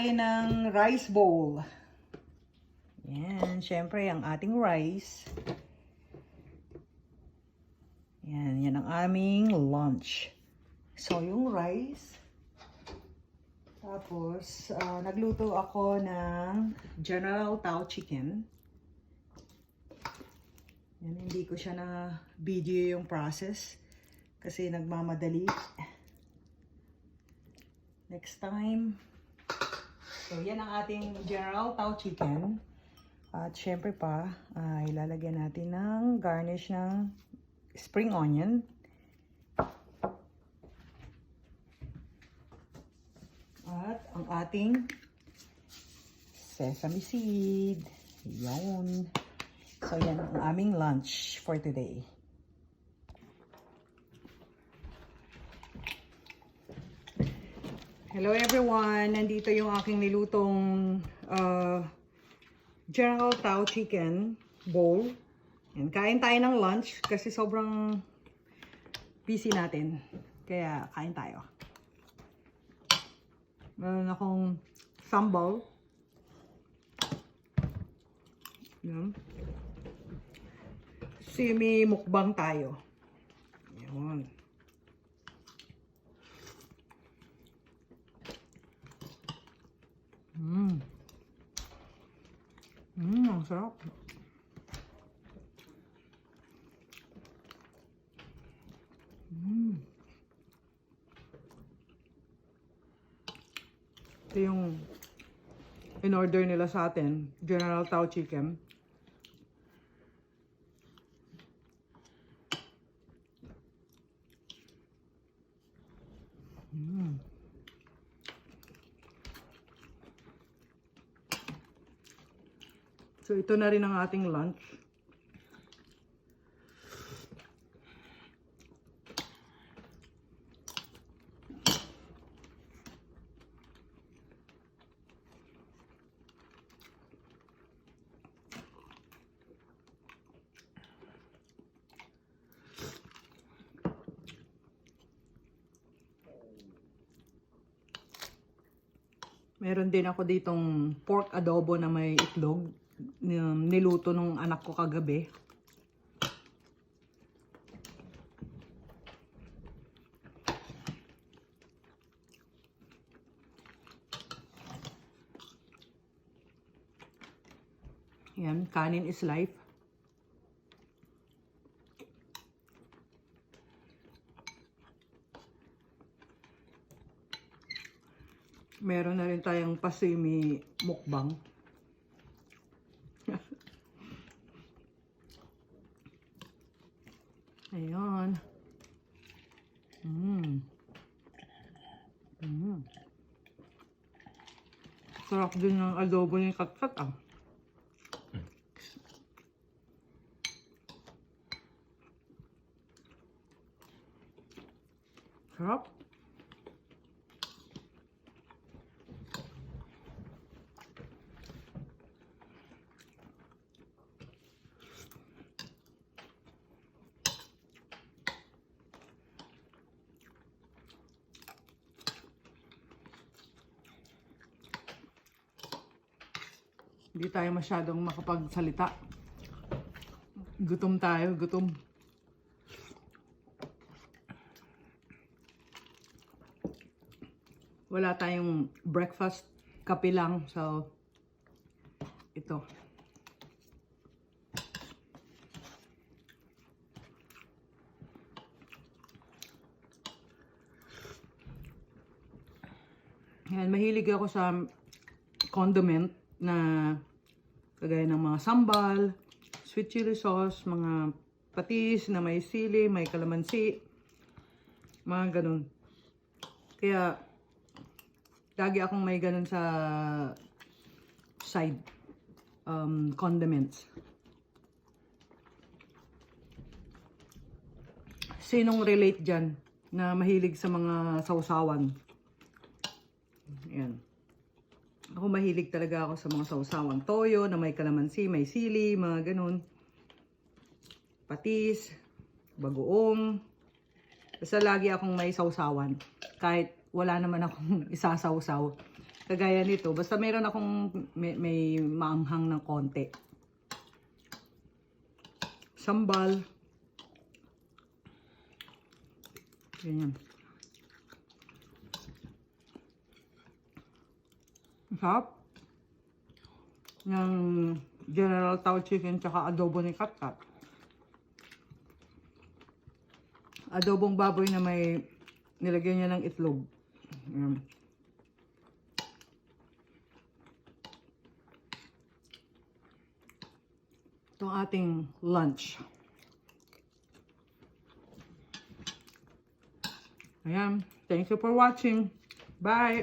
Ng rice bowl. Yan, syempre ang ating rice. Yan ang aming lunch. So, yung rice. Tapos, nagluto ako ng General Tao chicken. Yan, hindi ko siya na video yung process kasi nagmamadali. Next time. So, yan ang ating General Tao chicken. At syempre pa, ilalagyan natin ng garnish ng spring onion. At ang ating sesame seed. Yan. So, yan ang aming lunch for today. Hello everyone! Nandito yung aking nilutong General Tao chicken bowl. Yan, kain tayo ng lunch kasi sobrang busy natin. Kaya kain tayo. Meron akong sambal. Yan. Simi mukbang tayo. Yan. Ang sarap. Ito yung in-order nila sa atin, General Tao chicken. So, ito na rin ang ating lunch. Meron din ako ditong pork adobo na may itlog. Niluto nung anak ko kagabi. Yan, kanin is life. Meron na rin tayong pasimi mukbang. Ayan. Sarap din ng adobo ni Katkat ah. Sarap. Hindi tayo masyadong makapagsalita. Gutom tayo, gutom. Wala tayong breakfast, kape lang. So, ito. Yan, mahilig ako sa condiment na kagaya ng mga sambal, sweet chili sauce, mga patis na may sili, may kalamansi, mga ganun. Kaya, lagi akong may ganun sa side condiments. Sinong relate dyan na mahilig sa mga sausawan? Yan. Ako mahilig talaga ako sa mga sausawan. Toyo na may kalamansi, may sili, mga ganun. Patis, bagoong. Basta lagi akong may sausawan. Kahit wala naman akong isasawsaw. Kagaya nito. Basta meron akong may maanghang ng konti. Sambal. Ganyan. Sarap. Ng General Tao Chicken tsaka adobo ni Katkat. Adobong baboy na may nilagyan niya ng itlog. Ayan. Itong ating lunch. Ayan. Thank you for watching. Bye!